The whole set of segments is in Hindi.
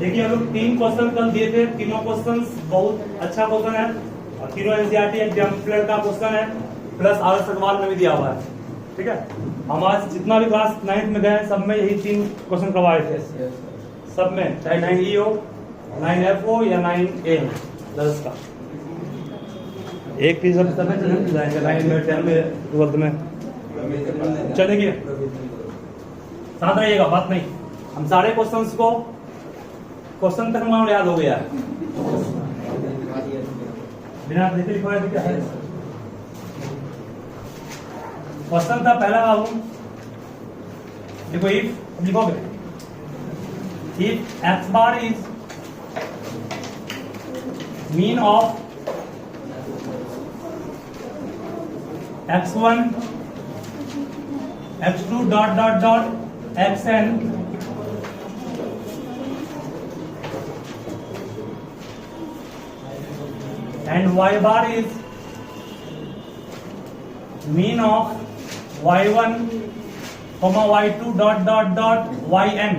देखिए हम लोग 3 क्वेश्चन कल दिए थे, तीनों क्वेश्चन बहुत अच्छा क्वेश्चन है और तीनों एनसीईआरटी एग्जाम्पलर का क्वेश्चन है, प्लस आदर्श सवाल में भी दिया हुआ है। ठीक है, हम आज जितना भी क्लास 9th में गए सब में यही 3 क्वेश्चन करवाए थे, सब में, चाहे 9E हो, 9F हो या 9A हो, 10 का एक पीस सब में जाएंगे 9 में 10 में 12 में। चलेंगे, साथ रहिएगा, बात नहीं, हम सारे क्वेश्चंस को क्वेश्चन तक हमारा याद हो गया है, बिना देखे लिखवाए तो क्या है। क्वेश्चन था पहला बाबू, देखो इफ लिखोगे, if x bar is mean of x1 x2 dot dot dot xn and y bar is mean of y1 comma y2 dot dot dot yn।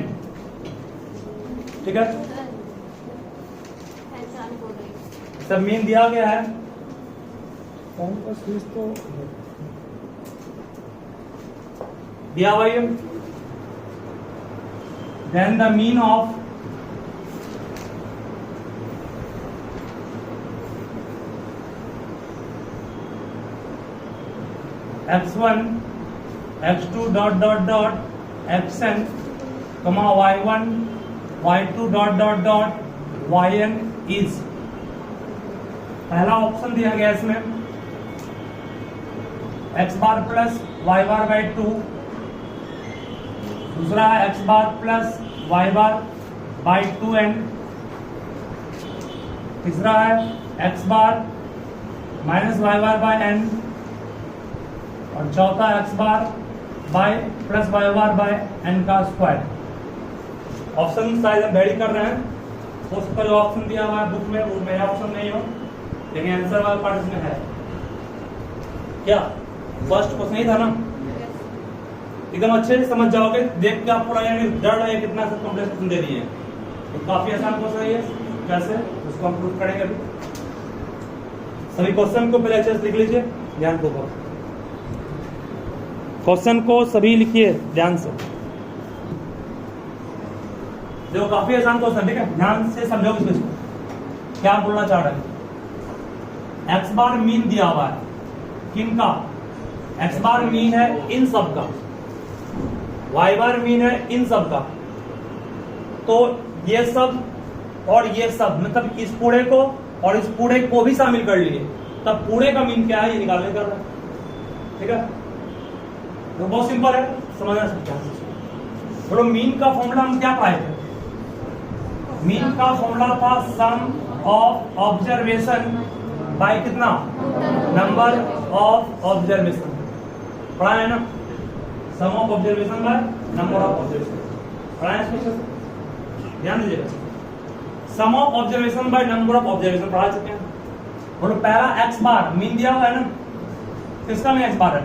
ठीक है, सब मीन दिया गया है, तो दिया हुआ है। then the mean of x1 x2 dot dot dot xn comma y1 y2 dot dot dot yn is, पहला ऑप्शन दिया गया इसमें x bar plus y bar by 2, दूसरा है x bar plus y bar by 2n, तीसरा है x bar minus y bar by n, और चौथा x bar bye plus y bar by n का स्क्वायर। ऑप्शन साइज हम वेरी कर रहे हैं, हो सकता है जो ऑप्शन दिया हुआ है बुक में वो मेरा ऑप्शन नहीं हो, लेकिन आंसर वाला पार्ट इसमें है। क्या फर्स्ट क्वेश्चन ही था ना, एकदम अच्छे से समझ जाओगे, देख के आपको लगेगा डर रहा है कितना सब कॉम्प्लेक्स क्वेश्चन दे दिए, तो काफी आसान क्वेश्चन है ये। कैसे उसको हम प्रूव करेंगे अभी। सभी क्वेश्चन को पहले अच्छे से लिख लीजिए, ध्यान पूर्वक क्वेश्चन को सभी लिखिए ध्यान से, देखो काफी आसान क्वेश्चन, ठीक है, ध्यान से समझोगे इसको क्या बोलना चाह रहे हैं। एक्स बार मीन दिया हुआ है, किन का? एक्स बार मीन है इन सब का, वाई बार मीन है इन सब का, तो ये सब और ये सब, मतलब इस पूरे को और इस पूरे को भी शामिल कर लिए, तब पूरे का मीन क्या है ये निकालने कर रहे हैं। ठीक है, तो बहुत सिंपल है, समझना सकते हैं। बोलो मीन का फॉर्मूला हम क्या पाए थे? मीन का फॉर्मूला था सम ऑफ ऑब्जर्वेशन बाय कितना? नंबर ऑफ ऑब्जर्वेशन, पढ़ा है ना, sum of observation by number of observation, पढ़ा है इसको, ध्यान दीजिएगा। Sum of observation by number of observation पढ़ा चुके हैं। बोलो पहला एक्स बार मीन दिया हुआ है ना, किसका में एक्स बार है?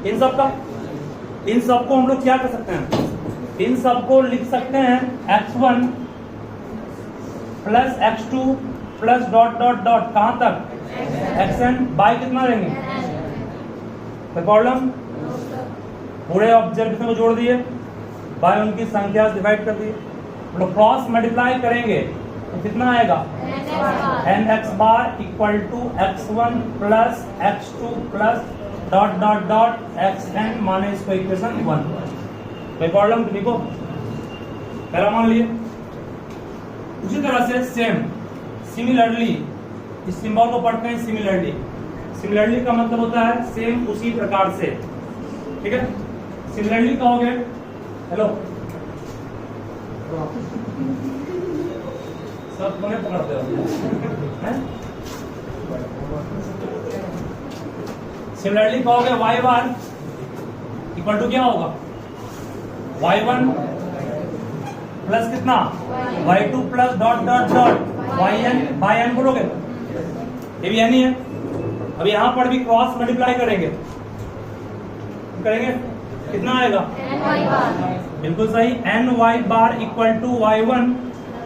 इन सब का। इन सब को हम लोग क्या कर सकते हैं? इन सब को लिख सकते हैं x1 plus x2 plus dot dot dot, कहां तक? xn बाय कितना लेंगे? कोई प्रॉब्लम? पूरे ऑब्जर्वेशन को जोड़ दिए, बाय उनकी संख्या से डिवाइड कर दिए, मतलब क्रॉस मल्टीप्लाई करेंगे तो कितना आएगा? nx bar equal to x1 plus x2 plus dot dot dot xn माने इसको इक्वेशन 1। कोई प्रॉब्लम तो लिखो, पहला मान लिए। उसी तरह से सेम सिमिलरली, इस सिंबल को पढ़ते हैं सिमिलरली। सिमिलरली का मतलब होता है सेम उसी प्रकार से, ठीक है। सिमिलरली कहोगे, हेलो सब कोने पकड़ते हो, सिमिलरली कहोगे y बार इक्वल टू क्या होगा? y1 प्लस कितना? y2 plus dot dot dot yn by n बोलोगे, ये भी n ही है। अब यहां पर भी क्रॉस मल्टीप्लाई करेंगे, कितना आएगा? बिल्कुल सही, ny bar equal to y1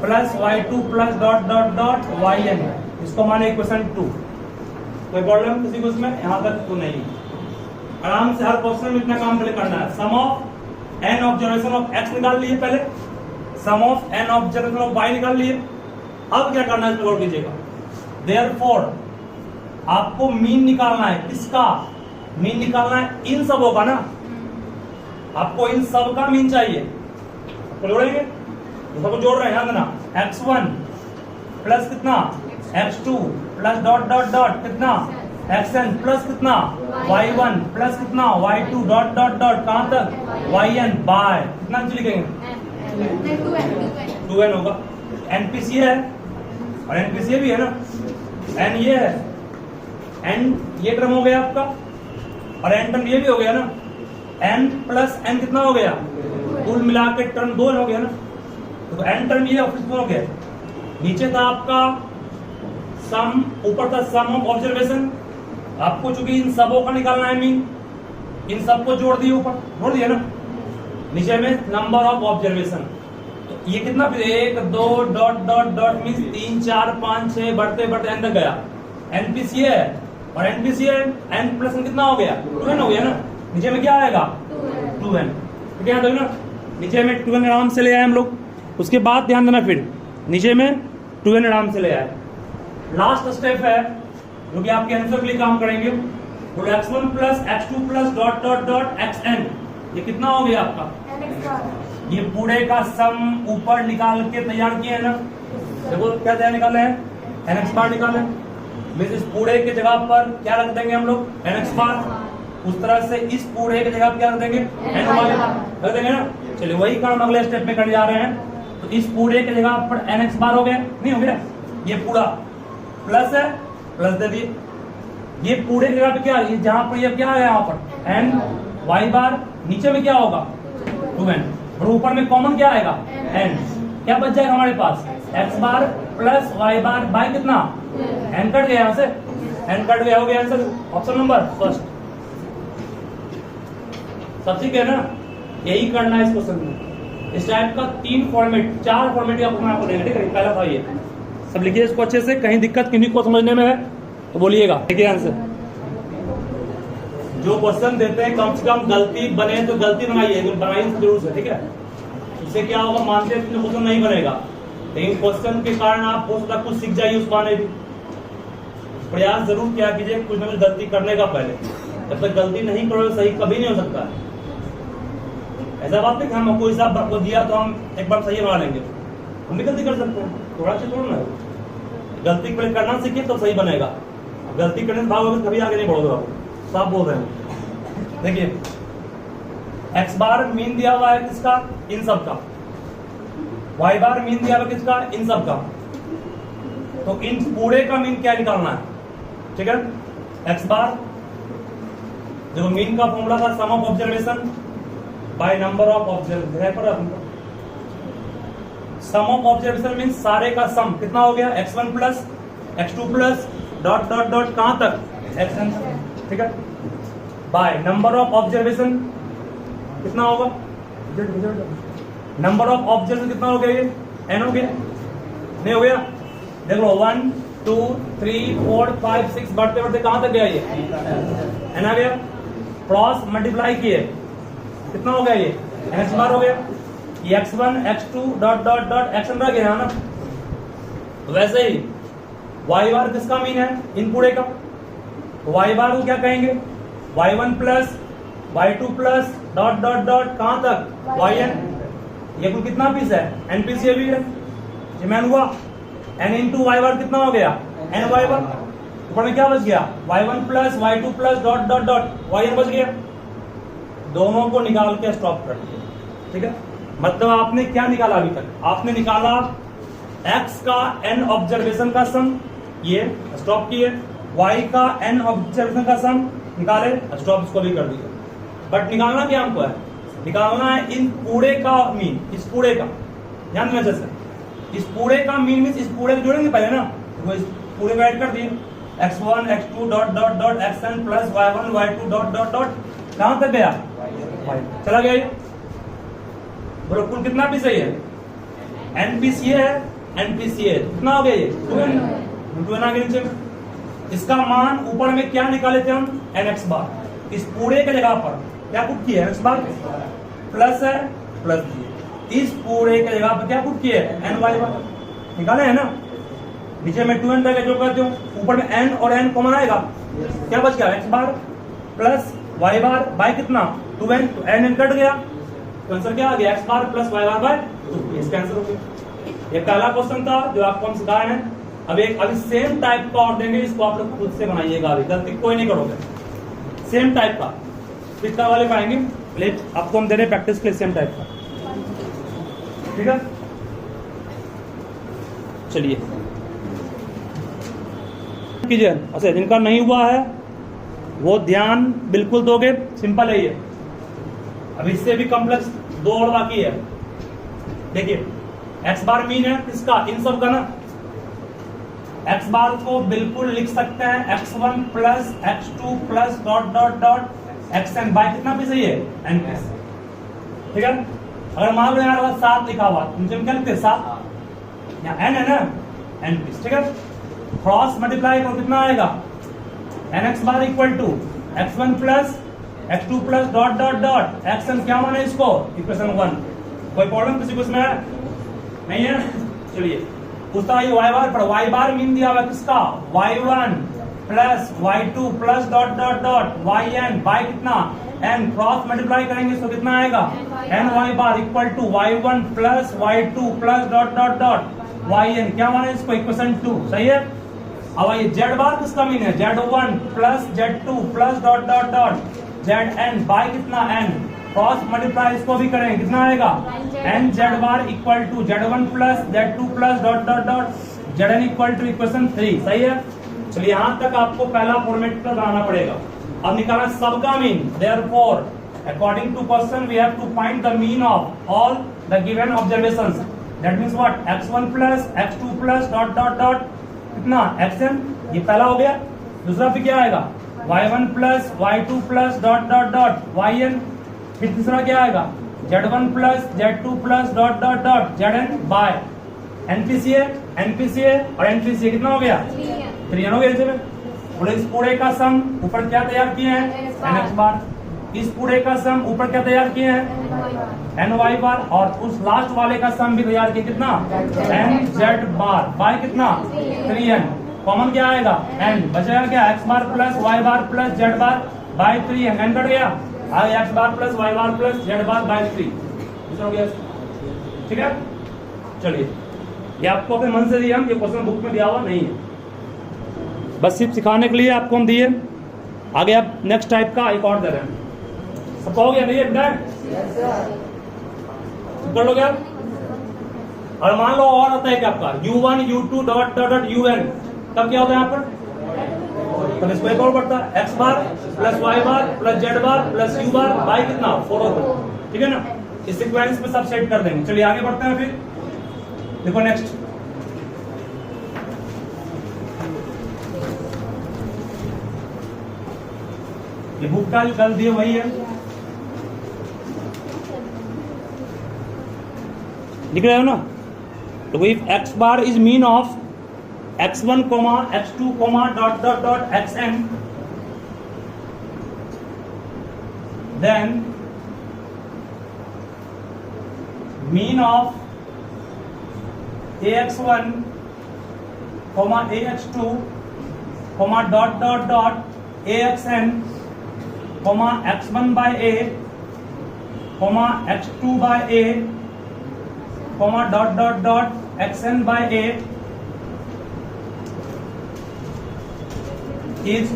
plus y2 plus dot dot dot yn, इसको माने इक्वेशन 2। कोई प्रॉब्लम किसी को इसमें? यहाँ तक तो नहीं। आराम से हर क्वेश्चन में इतना काम करना है। Sum of n observation of x निकाल लिए पहले, sum of n observation of y निकाल लिए। अब क्या करना है इसमें गौर कीजिएगा। देयरफॉर आपको मीन निकालना है। किसका मीन निकालना है? इन सबों का ना, आपको इन सब का मीन चाहिए। तो जोड़ेंगे, तो सबको जोड़ रहे हैं, ध्यान देना। x1 प्लस कितना x2 plus dot dot dot कितना xn प्लस कितना y1 प्लस कितना y2 डॉट डॉट डॉट कहां तक yn बाय कितना लिखेंगे 2n होगा। npc है और npc भी है ना, n ये है, n ये टर्म हो गया आपका और n टर्म ये भी हो गया ना। n प्लस n कितना हो गया? कुल मिला के टर्म 2 हो गया ना। तो n टर्म ये हो गया। नीचे था आपका सम, ऊपर था सम ऑफ ऑब्जर्वेशन। आपको चूंकि इन सबों का निकालना है मीन, इन सबको जोड़ दिए, ऊपर जोड़ दिया ना। नीचे में नंबर ऑफ ऑब्जर्वेशन। तो ये कितना फिर 1 2 डॉट डॉट डॉट मीन 3 4 5 6 बढ़ते बढ़ते एन तक गया। एनपीसी है और एनपीसी है, एन प्लस एन कितना हो गया? 2n हो गया ना। नीचे में क्या आएगा? 2n। ठीक है ना, नीचे में 2n आराम से ले आए हम लोग। उसके बाद ध्यान देना, फिर नीचे में 2n आराम से ले आए। लास्ट स्टेप है जो कि आपके आंसर के लिए काम करेंगे, वो x1 plus x2 plus dot dot dot xn। ये कितना हो गया आपका? ये पूरे का सम ऊपर निकाल के तैयार किए है ना। देखो क्या तैयार निकाले हैं, nx बार निकाले। मींस इस पूरे के जगह पर क्या रख देंगे हम लोग? nx बार। उस तरह से इस पूरे के जगह पर क्या रख देंगे? ny रख देंगे ना। चलिए वही काम अगले स्टेप में करने जा रहे हैं। तो इस पूरे के जगह पर nx बार हो गया, नहीं हो गया? ये पूरा प्लस है, प्लस दे दिए। ये पूरे जगह पे क्या, ये जहां पर ये क्या है यहाँ पर n y बार, नीचे में क्या होगा? 2n, और ऊपर में कॉमन क्या आएगा? n। क्या बच जाएगा हमारे पास? x बार प्लस y बार बाय कितना? n कट गया, यहाँ से n कट गया, हो गया आंसर। Option number first. सब ठीक है ना? यही करना है इस क्वेश्चन में। इस टाइप का 3 फॉर्मेट 4 फॉर्मेट का मैं आपको देंगे, ठीक है? पहला था ये, सब लिखिए इसको अच्छे से। कहीं दिक्कत किन्हीं को समझने में है तो बोलिएगा। देखिए आंसर, जो क्वेश्चन देते हैं कम से कम गलती बने तो गलती बनाइए, बनाइए जरूर से, ठीक है? इससे क्या होगा, मानते हैं कि क्वेश्चन नहीं बनेगा, लेकिन क्वेश्चन के कारण आप हो सकता कुछ सीख जाइए उस बारे भी। प्रयास जरूर किया कीजिए कुछ ना कुछ गलती करने का पहले। जब तक गलती नहीं करोगे सही कभी नहीं हो सकता है। ऐसा बात नहीं कि हम कोई हिसाब आपको दिया तो हम एक बार सही बना लेंगे, हम भी गलती कर सकते हैं। थोड़ा सा छोड़ना है, गलती पहले करना सीखिए तो सही बनेगा। गलती करने से भागोगे कभी आगे नहीं बढ़ोगे। आप साफ बोल रहे हैं। देखिए x बार मीन दिया हुआ है किसका? इन सब का। y बार मीन दिया हुआ है किसका? इन सब का। तो इन पूरे का मीन क्या निकालना है? ठीक है, x बार देखो मीन का फॉर्मूला था sum of observation by number of observation. Sum of observation mean सारे का सम कितना हो गया? x1 plus x2 plus dot dot dot कहां तक? xn, ठीक है? बाय नंबर ऑफ ऑब्जर्वेशन कितना होगा? नंबर ऑफ ऑब्जर्वेशन कितना हो गया? ये n हो गया, नहीं हो गया? देख लो 1 2 3 4 5 6 बढ़ते बढ़ते कहां तक गया? ये n आ गया। क्रॉस मल्टीप्लाई किए कितना हो गया? ये x बार हो गया। ये x1 x2 dot dot dot xn रह गया ना। तो वैसे ही y बार किसका मीन है? इन पूरे का। y बार को क्या कहेंगे? y1 plus y2 plus dot dot dot कहां तक? yn। ये कुल कितना पीस है? npc भी है, ये मैन हुआ। n इंटू y बार कितना हो गया? ny बार। ऊपर में क्या बच गया? y1 plus y2 plus dot dot dot yn बच गया। दोनों को निकाल के स्टॉप कर दिया, ठीक है? मतलब आपने क्या निकाला अभी तक? आपने निकाला x का n ऑब्जर्वेशन का सम, ये स्टॉप किए। y का n ऑब्जर्वेशन का सम निकाले, स्टॉप इसको भी कर दिया। बट निकालना क्या हमको है? निकालना है इन पूरे का मीन, इस पूरे का। ध्यान देना जैसे इस पूरे का मीन मीन इस पूरे को जोड़ेंगे पहले ना, तो इस पूरे को ऐड कर दिए। x1 x2 dot dot dot xn plus y1 y2 dot dot dot कहां तक गया? चला गया। ये बोलो कुल कितना पीस है? ये npc है NPCA कितना हो गया ये 2n, 2n आ गया नीचे में। इसका मान ऊपर में क्या निकाले थे हम nx बार, इस पूरे के जगह पर क्या पुट किया nx बार प्लस है प्लस दिए, इस पूरे के जगह पर क्या पुट किया ny बार निकाले है ना, नीचे में 2n रह गया जो कहते हो, ऊपर में n और n कॉमन आएगा, क्या बच गया x बार प्लस y बार बाय कितना 2n, तो n कट गया, तो आंसर क्या आ गया x bar plus y bar by 2, इसका आंसर हो गया। ये पहला क्वेश्चन था जो आपको हम सिखाए हैं। अभी सेम टाइप का और देंगे, इसको आप लोग खुद से बनाइएगा, अभी गलती कोई नहीं करोगे, सेम टाइप का कितना वाले पाएंगे, प्लेट आपको हम दे रहे प्रैक्टिस के लिए सेम टाइप का, ठीक है। चलिए कीजिए, अच्छा जिनका नहीं हुआ है वो ध्यान बिल्कुल दोगे, सिंपल है ये। अब इससे भी कॉम्प्लेक्स दो और बाकी है। देखिए एक्स बार मीन है किसका, इन सब का ना। एक्स बार को बिल्कुल लिख सकते हैं x1 plus x2 plus dot dot dot xn by कितना पीस है ये n पीस, ठीक है। अगर मान लो यहाँ 7 लिखा हुआ तो हम क्या लिखते हैं 7, यहाँ n है ना n पीस, ठीक है। क्रॉस मल्टीप्लाई करो कितना आएगा nx bar equal to x1 plus x2 plus dot dot dot xn, क्या माने इसको इक्वेशन 1। कोई प्रॉब्लम किसी को इसमें नहीं है, चलिए पूछता है y बार पर, y बार मीन दिया हुआ किसका y1 plus y2 plus dot dot dot yn by कितना n, क्रॉस मल्टीप्लाई करेंगे तो कितना आएगा ny bar equal to y1 plus y2 plus dot dot dot yn, क्या माने इसको इक्वेशन 2, सही है। अब ये z बार किसका मीन है z1 plus z2 plus dot dot dot zn by कितना n, क्रॉस मल्टीप्लाई इसको भी करेंगे कितना आएगा n z bar equal to z1 plus z2 plus dot dot dot zn equal to equation 3, सही है। चलिए यहाँ तक आपको पहला फॉर्मेट पर बनाना पड़ेगा। अब निकालना सबका mean, therefore according to question we have to find the mean of all the given observations, that means what x1 plus x2 plus dot dot dot कितना xn, ये पहला हो गया। दूसरा फिर क्या आएगा y1 plus y2 plus dot dot dot yn, फिर तीसरा क्या आएगा z1 plus z2 plus dot dot dot zn by npca और npca कितना हो गया 3n हो गया। बोले इस पूरे का सम ऊपर क्या तैयार किए हैं nx बार, इस पूरे का सम ऊपर क्या तैयार किए हैं ny बार, और उस लास्ट वाले का सम भी तैयार किए कितना nz बार बाय कितना 3n, कॉमन क्या आएगा n, बचेगा क्या x बार प्लस y बार प्लस z बार बाय 3n, n कट गया आगे x बार प्लस y बार प्लस z बार बाय 3, हो गया, ठीक है। चलिए ये आपको अपने मन से दिया, हम ये क्वेश्चन बुक में दिया हुआ नहीं है, बस सिर्फ सिखाने के लिए आपको हम दिए। आगे आप नेक्स्ट टाइप का एक और दे रहे हैं, सबका हो गया नहीं है कर लो क्या। और मान लो और होता है क्या आपका u1 u2 dot dot dot un, तब क्या होता है यहाँ पर, तब इसको एक और बढ़ता है x बार प्लस y बार प्लस z बार प्लस u बार बाय कितना 4 होता, ठीक है ना। इस सीक्वेंस में सब सेट कर देंगे। चलिए आगे बढ़ते हैं, फिर देखो नेक्स्ट ये बुक का कल दिए वही है, दिख रहे हो ना। तो if x bar is mean of x1 x2 dot dot dot xn, then mean of ax1 ax2 dot dot dot axn x1 by a x2 by a dot dot dot xn by a is,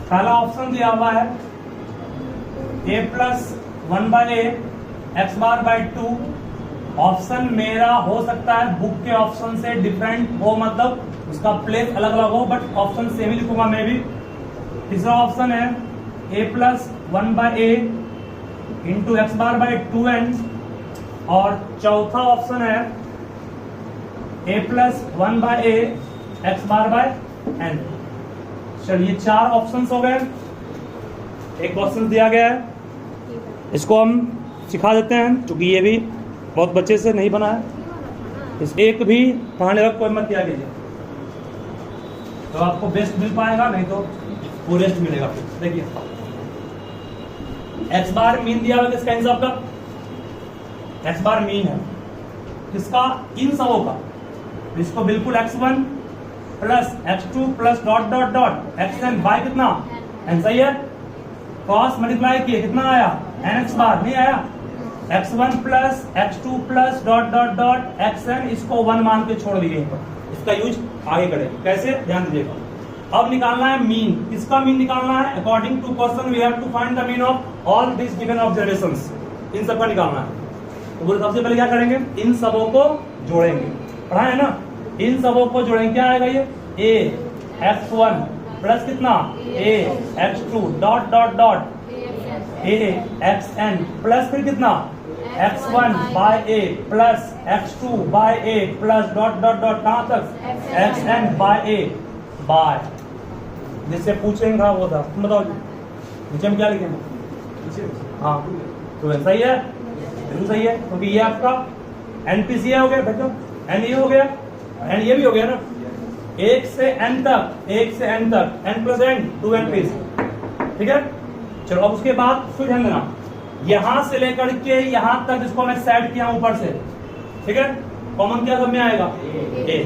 पहला ऑप्शन दिया हुआ है a plus 1 by a x bar by 2। Option मेरा हो सकता है बुक के ऑप्शन से डिफरेंट हो, मतलब उसका प्लेस अलग अलग हो, बट ऑप्शन सेम ही लिखूंगा मैं भी। तीसरा ऑप्शन है a plus 1 by a into x bar by 2n, और चौथा ऑप्शन है a plus 1 by a x bar by n। चलिए 4 ऑप्शंस हो गए, एक क्वेश्चन दिया गया है, इसको हम सिखा देते हैं क्योंकि ये भी बहुत बच्चे से नहीं बना है। इस एक भी पढ़ाने का कोई मत किया कीजिए, तो आपको बेस्ट मिल पाएगा, नहीं तो पूरेस्ट मिलेगा। फिर देखिए एक्स बार मीन दिया हुआ किसका, इन सब का एक्स बार मीन है किसका, इन सबों का। इसको बिल्कुल x1 plus x2 plus dot dot dot xn by कितना n, सही है। क्रॉस मल्टीप्लाई किए कितना आया nx बार, नहीं आया। x1 plus x2 plus dot dot dot xn, इसको 1 मान के छोड़ दिए, इसका यूज आगे करेंगे कैसे, ध्यान दीजिएगा। अब निकालना है मीन, किसका मीन निकालना है, according to question we have to find the mean of all this given observations, इन सबका निकालना है। तो बोले सबसे पहले क्या करेंगे, इन सबों को जोड़ेंगे, पढ़ा है ना, इन सबों को जोड़ेंगे, क्या आएगा ये a x1 प्लस कितना a x2 dot dot dot a xn plus फिर कितना x1 by a plus x2 by a plus dot dot dot कहां तक xn बाय a बाय, जिससे पूछेंगे वो था, तुम बताओ नीचे में क्या लिखेंगे, हाँ तो सही है, बिल्कुल सही है, क्योंकि ये आपका एनपीसी हो गया बेटा, एन ये हो गया एंड ये भी हो गया ना, 1 से n तक, 1 से n तक n plus n 2n piece, ठीक है। चलो अब उसके बाद फिर ध्यान देना, यहां से लेकर के यहां तक जिसको मैं सेट किया ऊपर से, ठीक है, कॉमन क्या सब में आएगा a,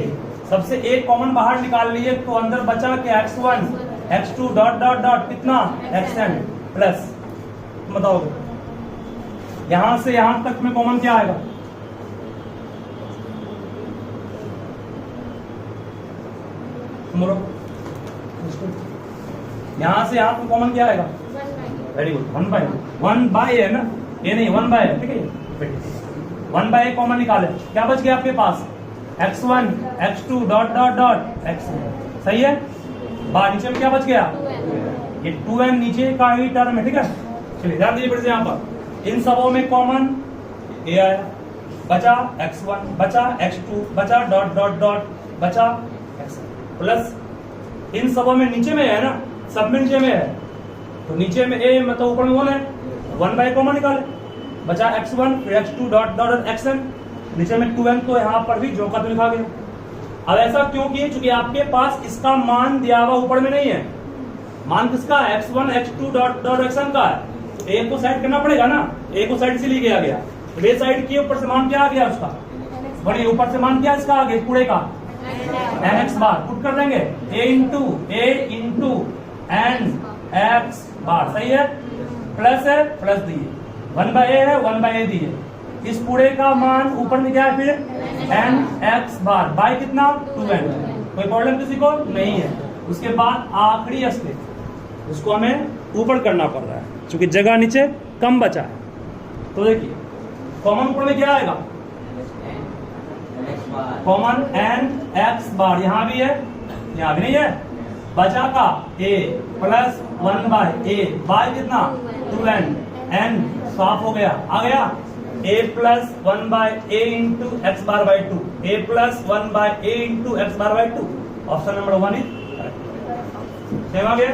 सबसे एक कॉमन बाहर निकाल लिए, तो अंदर बचा के x1 x2 dot dot dot कितना xn प्लस, बताओगे यहां से यहां तक में कॉमन क्या आएगा, यहां से यहां कॉमन क्या आएगा, वेरी गुड, 1 बाय है ना, ये नहीं 1 बाय है, ठीक है, 1 बाय कॉमन निकाले, क्या बच गया आपके पास x1 x2 dot dot dot x, सही है। बाहर नीचे में क्या बच गया, ये 2n नीचे का ही टर्म है, ठीक है। चलिए ध्यान दीजिए फिर से यहाँ पर, इन सबों में कॉमन ये आया, बचा x1 बचा x2 बचा डॉट डॉट डॉट बचा x प्लस, इन सबों में नीचे में है ना, सब में नीचे में है, तो नीचे में a मतलब ऊपर में 1 है, 1 बाय कॉमन निकाले, बचा x1 फिर x2 डॉट डॉट xn, नीचे में 2n, तो यहाँ पर भी जो का तो लिखा गया। अब ऐसा क्यों किए, क्योंकि आपके पास इसका मान दिया हुआ ऊपर में नहीं है, मान किसका x1 x2 dot dot xn का है, a को साइड करना पड़ेगा ना, a को साइड से लिए गया गया, वे साइड किए, ऊपर से मान क्या आ गया उसका, बड़ी ऊपर से मान क्या इसका आगे पूरे का nx बार, पुट कर देंगे a इंटू n x बार, सही है, प्लस है प्लस दिए, 1 बाय a है 1 बाय a दिए, इस पूरे का मान ऊपर में क्या है फिर n x बार बाय कितना 2n, कोई प्रॉब्लम किसी को नहीं है। उसके बाद आखिरी स्टेप, उसको हमें ऊपर करना पड़ रहा है क्योंकि जगह नीचे कम बचा है, तो देखिए कॉमन ऊपर में क्या आएगा, कॉमन n x बार, यहां भी है यहां भी नहीं है, बचा का a plus 1 by a by कितना 2n, n साफ हो गया, आ गया a plus 1 by a into x bar by 2, a plus 1 by a into x bar by 2, option number 1 is correct, same आ गया,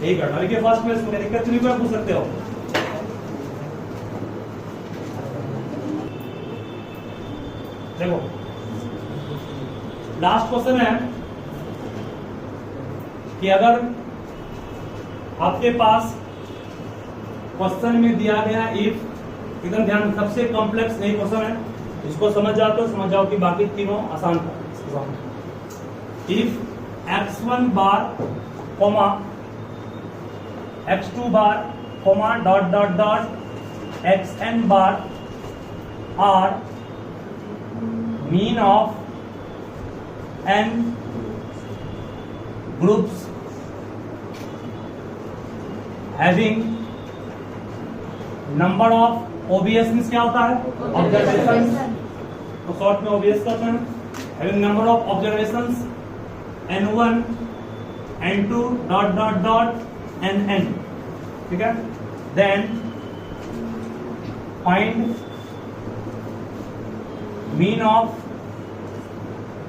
यही करना। देखिए फर्स्ट क्वेश्चन में दिक्कत नहीं कोई पूछ सकते हो, देखो लास्ट क्वेश्चन है कि अगर आपके पास क्वेश्चन में दिया गया इफ, एकदम ध्यान, सबसे कॉम्प्लेक्स यही क्वेश्चन है, इसको समझ जाओ तो समझ जाओ कि बाकी तीनों आसान था। If x1 bar comma x2 bar comma dot dot dot xn bar are mean of n groups having number of OBS means क्या होता है ऑब्जर्वेशंस, तो शॉर्ट में OBS करते हैं, having number of observations n1 n2 dot dot dot nn, ठीक है, then find mean of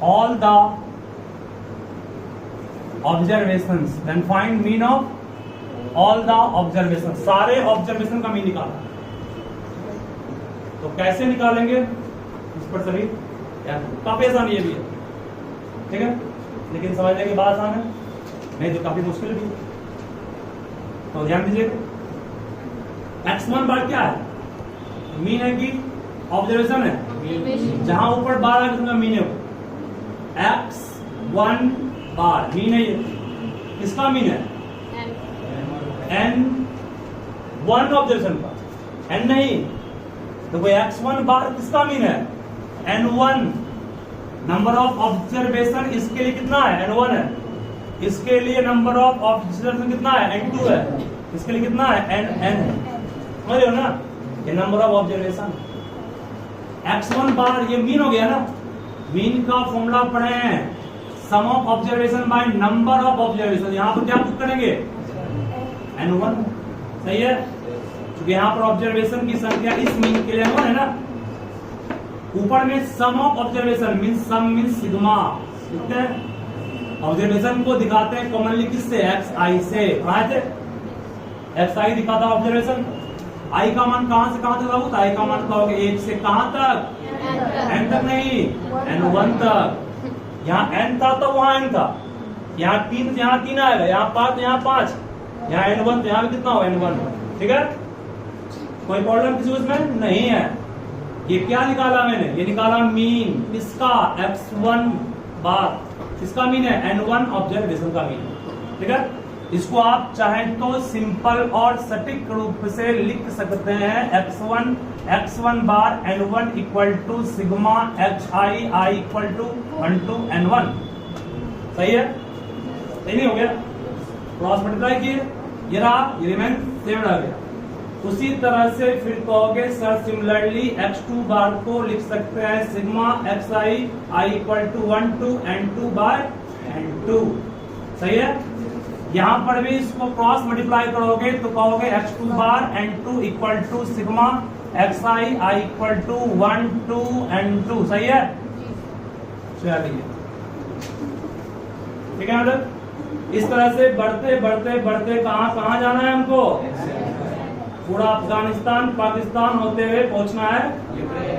all the observations, then find mean of all the observation, सारे ऑब्जर्वेशन का मीन निकालना। तो कैसे निकालेंगे इस पर सभी काफी आसान ये भी है, ठीक है, लेकिन समझने की बात आसान है, नहीं तो काफी मुश्किल भी है। तो ध्यान दीजिएगा x1 बार क्या है, मीन है कि ऑब्जर्वेशन है, जहां ऊपर बार है उसका मीन है x1 बार, मीन है ये, किसका मीन है n1 ऑब्जर्वेशन का, n नहीं, तो कोई x1 बार किसका मीन है n1, नंबर ऑफ ऑब्जर्वेशन इसके लिए कितना है n1 है, इसके लिए नंबर ऑफ ऑब्जर्वेशन कितना है n2 है, इसके लिए कितना है n है, समझ रहे हो ना, ये नंबर ऑफ ऑब्जर्वेशन। x1 बार ये मीन हो गया ना, मीन का फॉर्मूला पढ़े हैं, sum of observation by number of observation, यहां पर क्या पुट करेंगे n1, सही है, क्योंकि यहां पर ऑब्जर्वेशन की संख्या इस मीन के लिए n1 है ना, ऊपर में sum of observation mean sum mean sigma, ठीक है, ऑब्जर्वेशन को दिखाते हैं कॉमनली किससे, xi से, कहां थे xi दिखाता है ऑब्जर्वेशन, i का मान कहां से कहां तक होता है, i का मान कहोगे 1 से कहां तक, n तक नहीं n1 तक, यहाँ n था तो वहां n था, यहाँ 3 आएगा, यहाँ 5 यहाँ 5, यहाँ n1 तो यहाँ भी कितना हो n1, ठीक है, कोई प्रॉब्लम किसी उसमें नहीं है। ये क्या निकाला मैंने, ये निकाला मीन किसका x1 बार, किसका मीन है n1 ऑब्जर्वेशन का मीन, ठीक है, इसको आप चाहें तो सिंपल और सटीक रूप से लिख सकते हैं, x1 bar n1 equal to sigma xi i equal to 1 to n1, सही है, सही नहीं हो गया, क्रॉस मल्टीप्लाई किए, ये रहा, ये रिमेन सेम रह गया। उसी तरह से फिर कहोगे सर सिमिलरली x2 बार को लिख सकते हैं sigma xi i equal to 1 to n2 by n2, सही है, यहां पर भी इसको क्रॉस मल्टीप्लाई करोगे तो कहोगे x2 bar n2 equal to sigma xi i equal to 1 to n2, सही है, चलिए, ठीक है, मतलब इस तरह से बढ़ते बढ़ते बढ़ते कहां जाना है हमको, पूरा अफगानिस्तान पाकिस्तान होते हुए पहुंचना है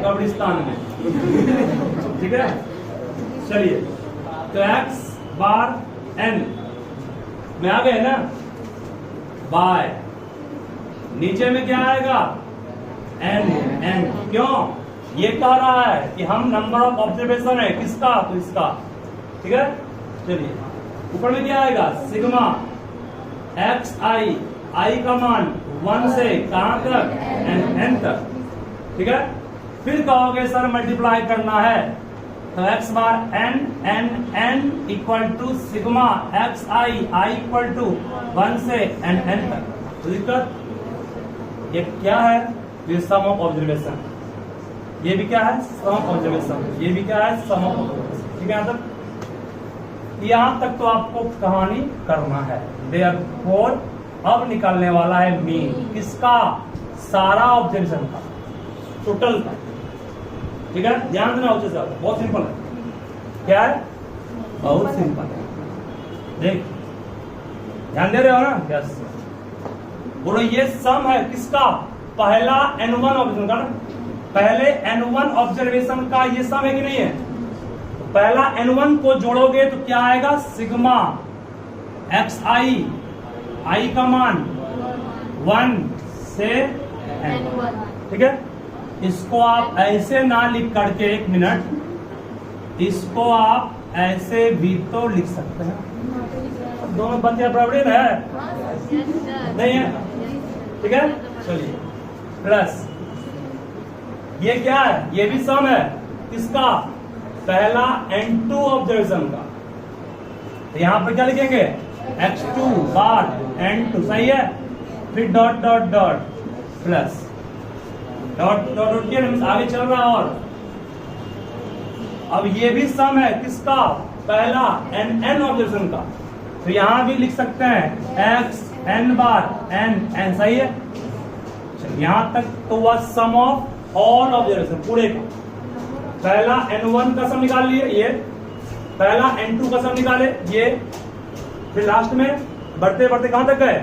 कब्रिस्तान में, ठीक है, चलिए, तो x बार n में आ गए ना, बाय नीचे में क्या आएगा n, क्यों, ये कह रहा है कि हम नंबर ऑफ ऑब्जर्वेशन है किसका, तो इसका, ठीक है, चलिए, ऊपर में क्या आएगा सिग्मा xi i का मान 1 से कहां तक n तक, ठीक है, फिर कहोगे सर मल्टीप्लाई करना है, तो x bar n equal to sigma xi i equal to 1 से n तक, तो दिक्कत ये क्या है, ये सम ऑफ ऑब्जर्वेशन, ये भी क्या है सम ऑफ ऑब्जर्वेशन, ये भी क्या है सम ऑफ ऑब्जर्वेशन, ठीक है, मतलब यहां तक तो आपको कहानी करना है। देयरफॉर अब निकालने वाला है मीन किसका, सारा ऑब्जर्वेशन का, टोटल का, ठीक है, ध्यान देना उचित है, बहुत सिंपल है, क्या है बहुत सिंपल है, देख ध्यान दे रहे हो ना, यस, बोलो ये सम है किसका, पहला n1 ऑब्जर्वेशन का, पहले n1 ऑब्जर्वेशन का ये सम है कि नहीं है, तो पहला n1 को जोड़ोगे तो क्या आएगा सिग्मा xi i का मान 1 से n, ठीक है, इसको आप ऐसे ना लिख करके, एक मिनट, इसको आप ऐसे भी तो लिख सकते हैं, दोनों बच्चे बराबर है नहीं है, ठीक है, चलिए, प्लस ये क्या है, ये भी सम है किसका, पहला n2 ऑब्जर्वेशन का, तो यहां पर क्या लिखेंगे x2 बार n2, सही है, फिर dot dot dot plus dot dot dot के आगे चल रहा, और अब ये भी सम है किसका, पहला n ऑब्जर्वेशन का, तो यहां भी लिख सकते हैं x n बार n, सही है, यहां तक तो वह सम ऑफ ऑल ऑब्जर्वेशन पूरे का, पहला n1 का सम निकाल लिए, ये पहला n2 का सम निकाले, ये फिर लास्ट में बढ़ते बढ़ते कहां तक गए,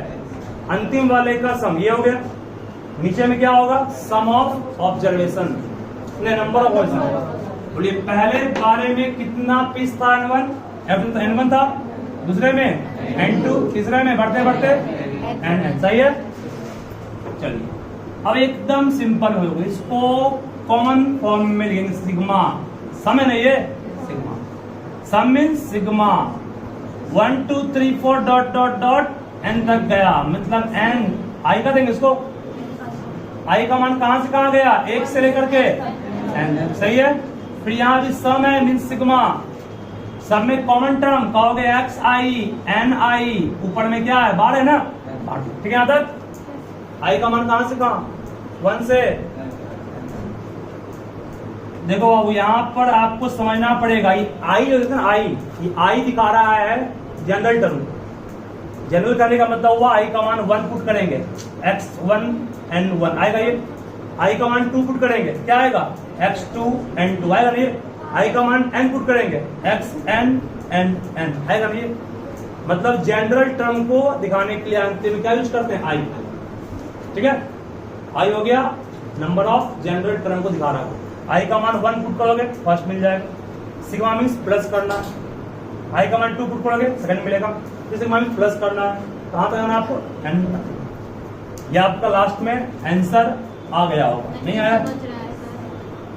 अंतिम वाले का सम, ये हो गया, नीचे में क्या होगा sum of observation, number of observation, बोलिए पहले बारे में कितना पीस था N1? N1 था, दूसरे में N2, तीसरे में बढ़ते बढ़ते N सही है। चलिए अब एकदम सिंपल हो गया, इसको कॉमन फॉर्म में लिखेंगे सिग्मा। सम है नहीं ये sigma, sum mean sigma 1 2 3 4 dot dot dot n तक गया, मतलब n i का देंगे इसको, i का मान कहां से कहां गया, 1 से लेकर के n, सही है। फिर यहाँ भी सम है मीन सिग्मा, सब में कॉमन टर्म कहोगे एक्स आई एन आई, ऊपर में क्या है बार है ना, ठीक है। यहाँ तक आई का मान कहां से कहां, 1 से। देखो बाबू यहाँ पर आपको समझना पड़ेगा, ये आई जो है ना आई, ये आई दिखा रहा है जनरल टर्म। जनरल करने का मतलब हुआ आई का मान 1 पुट करेंगे, x1 n1 आएगा, ये आई का मान 2 पुट करेंगे, क्या आएगा x2 n2 आएगा नहीं, आई का मान n पुट करेंगे xn n आएगा नहीं। मतलब जनरल टर्म को दिखाने के लिए अंतिम में क्या यूज करते हैं, आई, ठीक है। आई हो गया नंबर ऑफ जनरल टर्म को दिखा रहा है, आई का मान 1 पुट करोगे फर्स्ट मिल जाएगा, सिग्मा मीन्स प्लस करना, आई का मान 2 पुट करोगे सेकंड मिलेगा, फिर सिग्मा मीन्स प्लस करना है, कहां तक आना आपको n तक। यह आपका लास्ट में आंसर आ गया होगा, नहीं आया,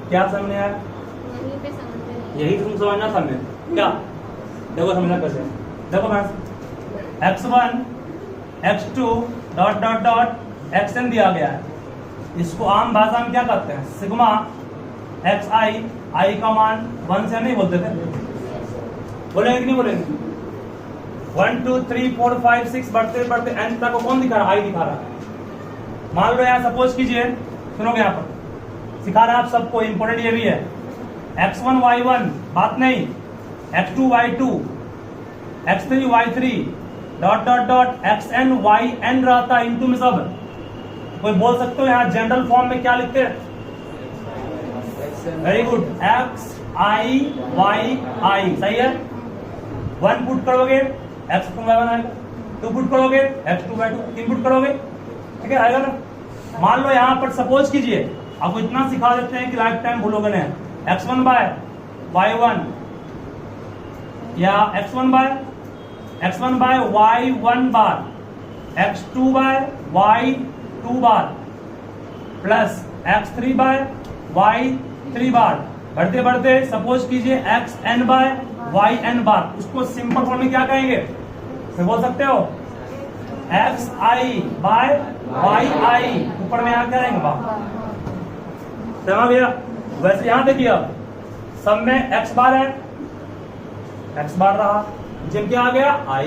क्या समझ आया, यही तुम समझना था मैं क्या, देखो समझना कैसे, देखो friends x1 x2 dot dot dot xn दिया गया है, इसको आम भाषा में क्या कहते हैं, सिग्मा xi, i का मान 1 से नहीं बोलते थे, बोलेंगे कि नहीं बोलेंगे, 1 2 3 4 5 6 बढ़ते बढ़ते n तक को कौन दिखा रहा है, i दिखा रहा है। मान लो यहाँ सपोज कीजिए, सुनोगे यहाँ पर सिखा रहा है आप सबको, इंपॉर्टेंट ये भी है, x1 y1 बात नहीं, x2 y2 x3 y3 dot dot dot xn yn रहता है इनटू में सब। कोई बोल सकते हो यहाँ जनरल फॉर्म में क्या लिखते हैं, very good, x i y i, सही है। 1 पुट करोगे x2 y1 आएगा, 2 पुट करोगे x2 y2, 3 पुट करोगे, ठीक है आएगा ना। मान लो यहाँ पर सपोज कीजिए, आपको इतना सिखा देते हैं कि लाइफ टाइम भूलोगे नहीं, x1 बाय y1 या x1 बाय y1 बार, x2 बाय y2 बार प्लस x3 बाय y3 बार, बढ़ते बढ़ते सपोज कीजिए xn बाय yn बार, उसको सिंपल फॉर्म में क्या कहेंगे, बोल सकते हो xi बाय yi, ऊपर में यहाँ क्या रहेंगे बाप, समझ गया। वैसे यहां देखिए अब सब में x बार है, x बार रहा, जिम क्या आ गया i,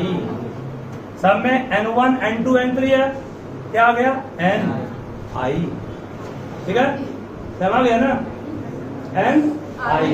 सब में n1 n2 n3 है, क्या आ गया n i, ठीक है, समझ गया ना, n i।